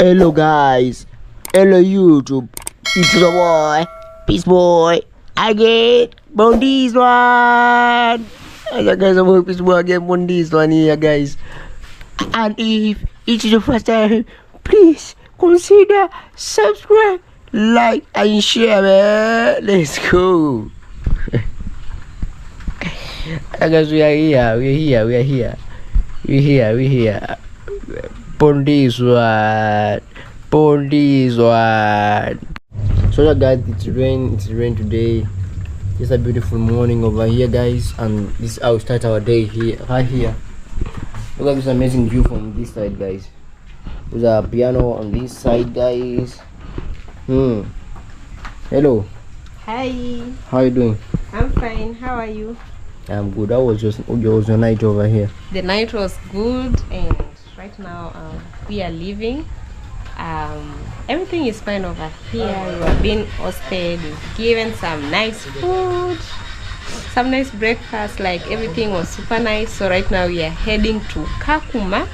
Hello guys, hello YouTube, it's the boy, Peace Boy, again, on this one. Hello guys, I'm Peace Boy again on this one here guys. And if it's the first time, please consider subscribe, like and share, man. Let's go. Guys, we are here. On this one. So yeah, guys, it's rain today. It's a beautiful morning over here, guys, and this is how we start our day here, right here. Look at this amazing view from this side, guys. There's a piano on this side, guys. Hello. Hi. How are you doing? I'm fine. How are you? I'm good. How was your night over here? The night was good, and right now we are leaving. Everything is fine over here. We are being hosted, given some nice food, some nice breakfast. Like everything was super nice. So right now we are heading to Kakuma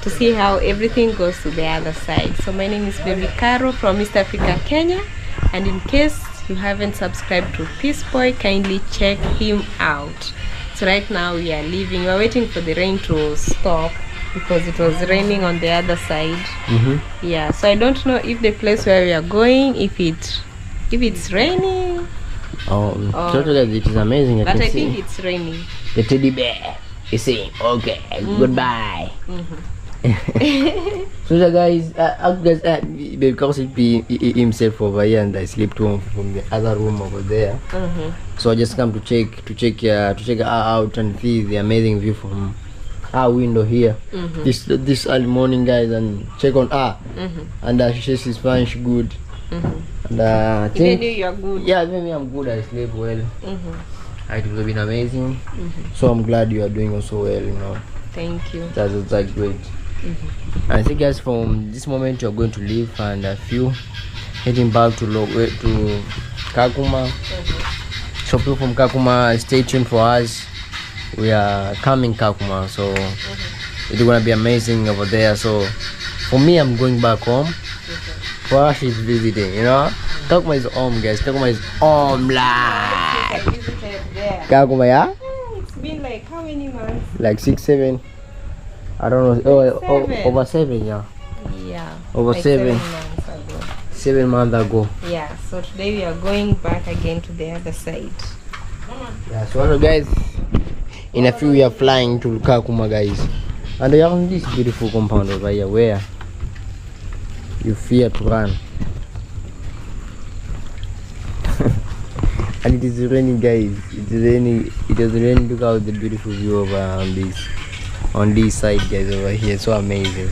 to see how everything goes to the other side. So my name is Baby Caro from East Africa, Kenya, and in case you haven't subscribed to Peace Boy, kindly check him out. So right now we are leaving. We are waiting for the rain to stop because it was raining on the other side. Yeah, so I don't know if the place where we are going, if it's raining. Totally, it is amazing. But I think it's raining. The teddy bear is saying, okay, goodbye. So the guys, because he himself over here and I slept home from the other room over there. So I just come to check her out and see the amazing view from our window here. This early morning, guys, and check on her. And she says she's fine, she's good. And I think Even you are good. yeah, even I'm good. I sleep well. It would have been amazing. So I'm glad you are doing also well. You know. Thank you. That's great. I think, guys, from this moment you're going to leave and a few heading back to Kakuma. So people from Kakuma, stay tuned for us. We are coming Kakuma, so it's gonna be amazing over there. So for me, I'm going back home. For us, she's visiting. You know, Kakuma is home, guys. Kakuma is home, I visited there. Kakuma, yeah. It's been like how many months? Like 6, 7. I don't know. Over 7, yeah. Yeah. Over like 7. 7 months ago. 7 months ago. Yeah. So today we are going back again to the other side. Yeah. So guys, in a few we are flying to Kakuma, guys, and we are on this beautiful compound over here where you fear to run. And it is raining, guys. It is raining. Look out the beautiful view over on this side, guys, over here. So amazing.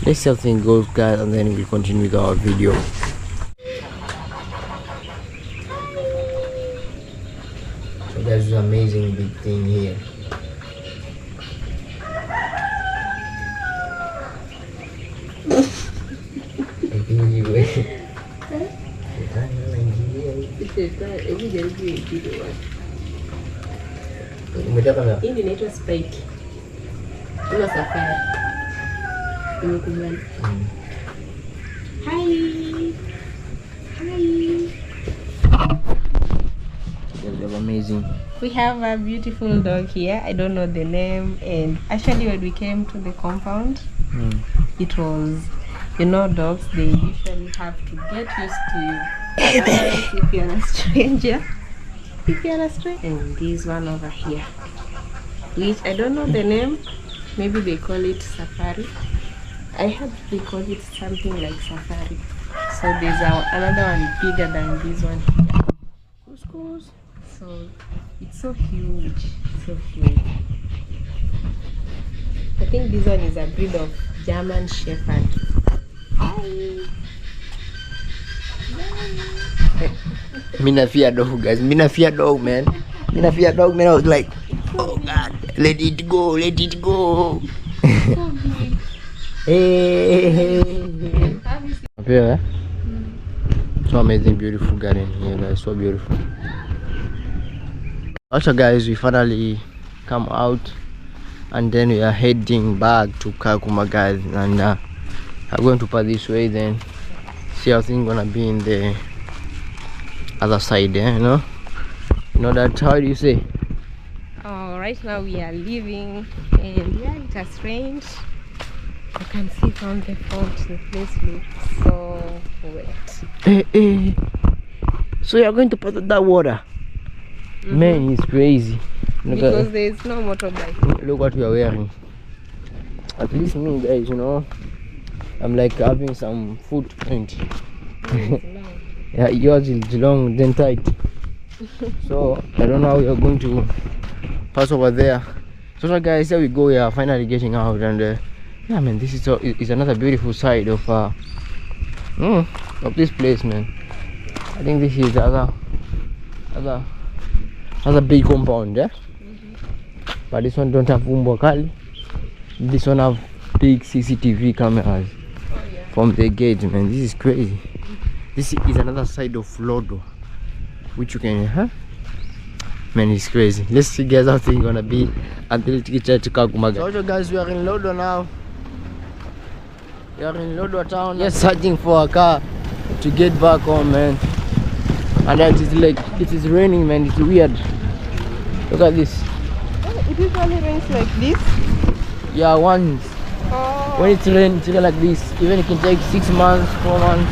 Let's see how things goes, guys, and then we'll continue with our video. So there's an amazing big thing here. Hii inaitwa Sprite. Kuna safari. Imekubali. Hi. They're amazing. We have a beautiful dog here. I don't know the name, and actually when we came to the compound, it was, you know, dogs, they usually have to get used to you. If you're a stranger. And this one over here, which I don't know the name, maybe they call it Safari. I heard they call it something like Safari. So there's another one bigger than this one here. So it's so huge. I think this one is a breed of German Shepherd. Hi. Mina fear dog, guys. Mina fear dog, man. I was like, oh God, let it go. Hey. Up here, so amazing, beautiful garden here, guys. So beautiful. Also, guys, we finally come out and then we are heading back to Kakuma, guys, and I'm going to pass this way, then see how things gonna be in the other side, you know that, how do you say? Right now we are leaving, and yeah, it has rained. You can see from the front the place looks so wet. So you're going to pass that water? Man, it's crazy. Because there is no motorbike. Look what we are wearing. At least me, guys, I'm like having some footprint. Yeah, yours is long then tight. So I don't know how we are going to pass over there. So guys, here we go. We are finally getting out, and yeah, man, this is another beautiful side of this place, man. I think this is other big compound, yeah. But this one don't have umbo kali. This one have big CCTV cameras from the gate, man. This is crazy. This is another side of Lodo, which you can, man, it's crazy. Let's see, guys, how things gonna be until we get to Kakuma. So guys, we are in Lodo now. We are in Lodo town. Just searching for a car to get back home, man. And it is like, it is raining, man. It's weird. Look at this. It usually rains like this? Yeah, once. When it's rain like this, even it can take 6 months, 4 months,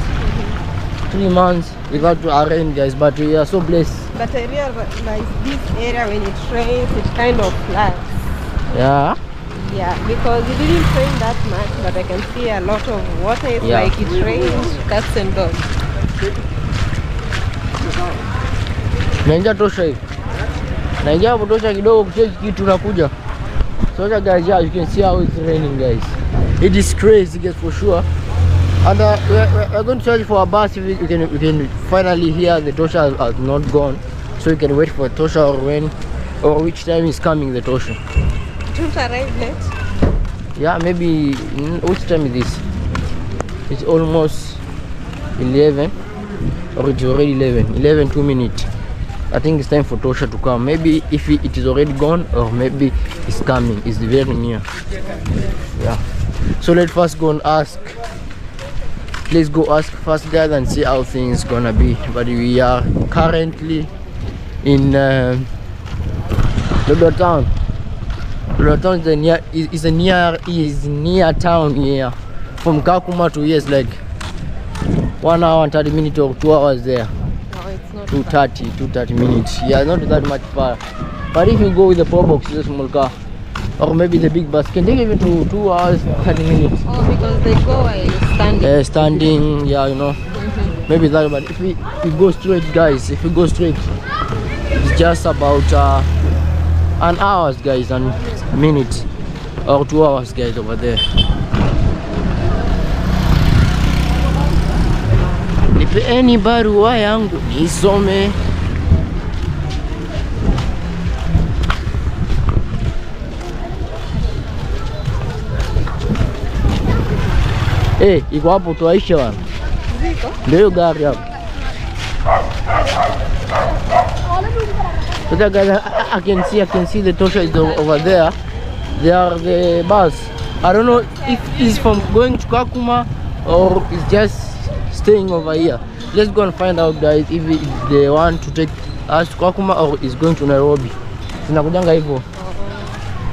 3 months without rain, guys. But we are so blessed. But I realize this area, when it rains, it kind of floods. Yeah? Yeah, because it didn't rain that much, but I can see a lot of water. It's like it rains cats and dogs. Naingia tosha hivi. Naingia kutosha kidogo kucheki kitu nakuja. So guys, yeah, you can see how it's raining, guys. It is crazy, guys, for sure. And we're going to search for a bus. If we can finally hear the Tosha has not gone, so we can wait for Tosha, or when, or which time is coming the Tosha. Don't arrive late. Yeah, maybe. Which time is this? It's almost 11, or it's already 11, 2 minutes. I think it's time for Tosha to come. Maybe if it is already gone, or maybe it's coming. It's very near. Yeah. So let's first go and ask. Let's go ask first, guys, and see how things gonna be. But we are currently in Lodo town. Lodo town is near town here. From Kakuma to here is like 1 hour and 30 minutes or 2 hours there. No, it's not 230 minutes. Yeah, not that much far. But if you go with the Pro Box, the small car, or maybe the big bus, can take even to 2 hours 30 minutes. Oh, because they go standing. Standing, yeah, maybe that. But if we go straight, guys, if we go straight, it's just about an hour, guys, and minutes, or 2 hours, guys, over there. Nipe any barua yangu nisome. Iko hapo tuaisha bwana. Ndio gari hapo. So guys, I can see the Tosha is over there. They are the bus. I don't know if it's from going to Kakuma or it's just staying over here. Let's go and find out, guys, if they want to take us to Kakuma or is going to Nairobi. Tunakujanga hivyo.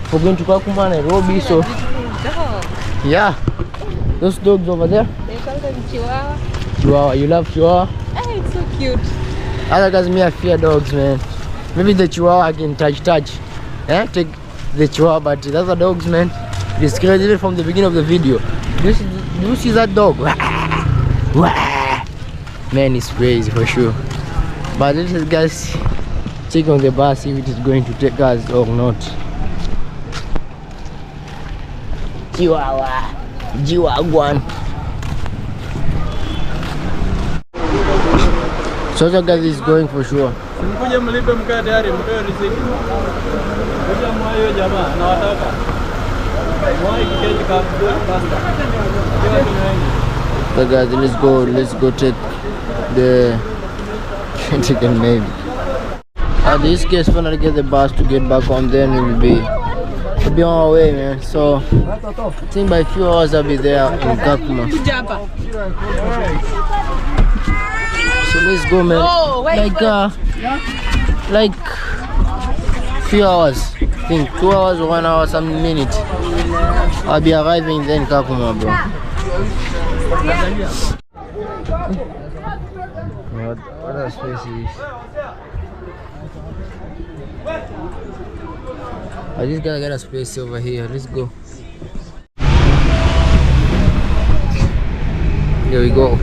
For going to Kakuma, Nairobi, so yeah. Those dogs over there? They call them Chihuahua. Chihuahua, you love Chihuahua? Hey, it's so cute. Other guys, me, I fear dogs, man. Maybe the Chihuahua I can touch. Take the Chihuahua, but the other dogs, man, it's crazy. Even from the beginning of the video. Do you see that dog? Man, it's crazy for sure. But let's guys check on the bus if it is going to take us or not. Chihuahua. Jiwagwan. So the guys is going for sure. So guys, let's go take the chicken maybe. This case, when I get the bus to get back home, then we will be be on our way, man. So I think by a few hours I'll be there in Kakuma. So let's go, man. Like few hours. I think 2 hours or 1 hour, some minutes. I'll be arriving then in Kakuma, bro. What a space is this? I just gotta get a space over here. Let's go. Here we go.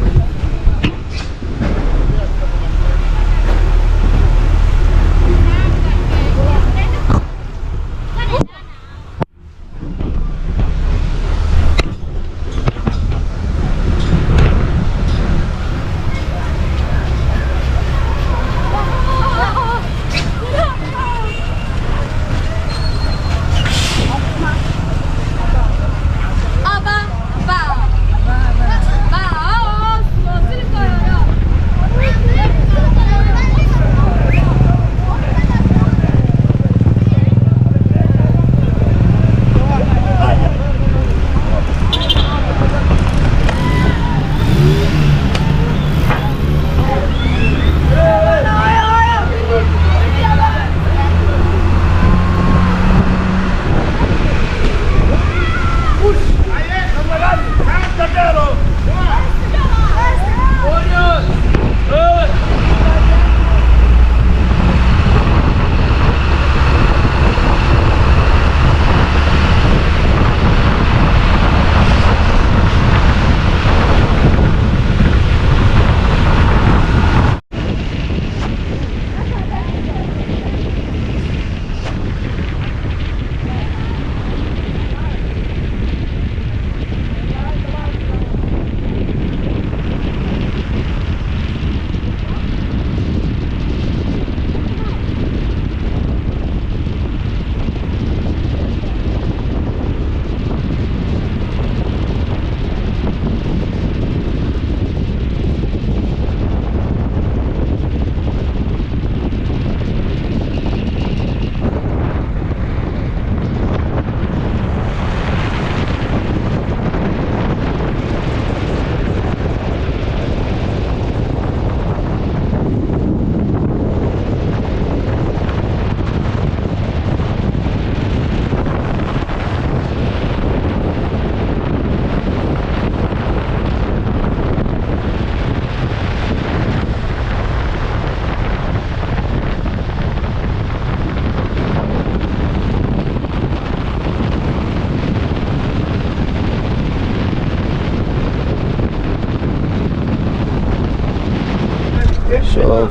So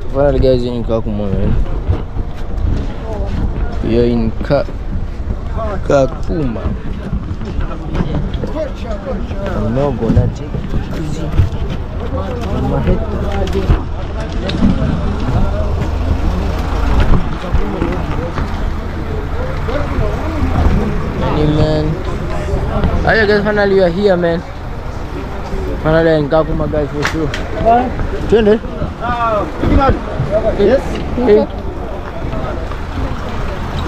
finally guys, in Kakuma, man. We are in Kakuma. I'm not gonna take it easy on my head. Hey, man. Alright guys, finally we are here, man. Finally in Kakuma, guys, for sure. Twende? Yes. Hey.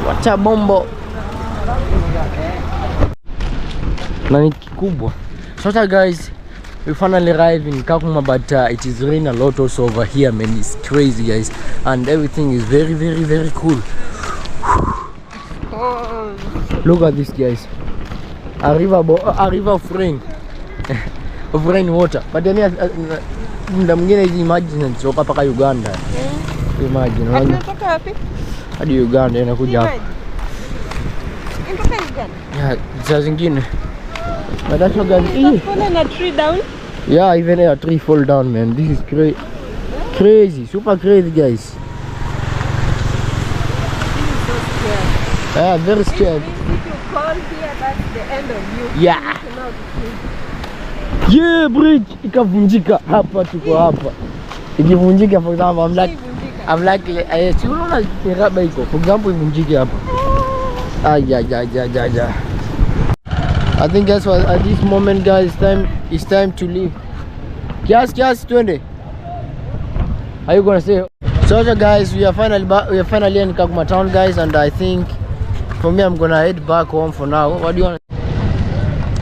Wacha bombo. Nani kikubwa. So guys, we finally arrived in Kakuma, but it is raining a lot also over here, man. It's crazy, guys, and everything is very, very, very cool. Look at this, guys. A river of rain. Of rain water. But then imagine so paka Uganda. Imagine. Hadi Uganda inakuja hapa. Yeah, saa zingine. But that's what guys. Fallen a tree down. Yeah, even a tree fall down, man. This is crazy, super crazy, guys. Yeah, very scared. If you call here, that's the end of you. Yeah. Yeah, bridge ikavunjika hapa, tuko hapa. Ikivunjika, for example, I'm like si unaona raba iko, for example, ivunjike hapa. Yeah. I think guys, at this moment, guys, it's time to leave. Just 20. Are you gonna say? So guys, we are finally in Kakuma town, guys, and I think For me, I'm gonna head back home for now. What do you want?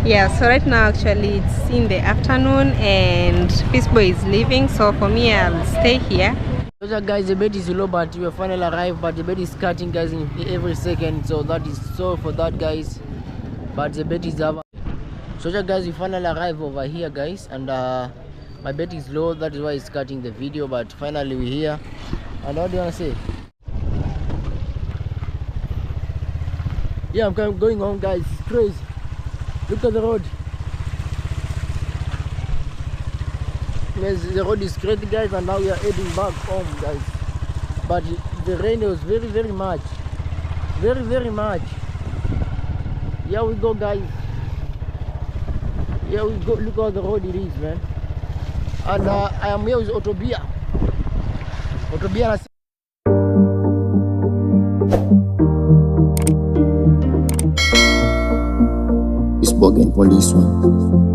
Yeah, so right now actually it's in the afternoon and Peaceboy is leaving, so for me I'll stay here. So guys, the bed is low, but we finally arrived, but the bed is cutting guys in every second, so that is so for that guys, but the bed is over. So guys, we finally arrived over here guys, and my bed is low, that is why it's cutting the video, but finally we're here. And what do you want to say? Yeah, I'm going home guys. It's crazy. Look at the road. Yes, the road is crazy guys, and now we are heading back home guys. But the rain was very much. Very much. Here we go guys. Here we go. Look how the road it is, man. And I am here with Otobia. It's bugging for this one.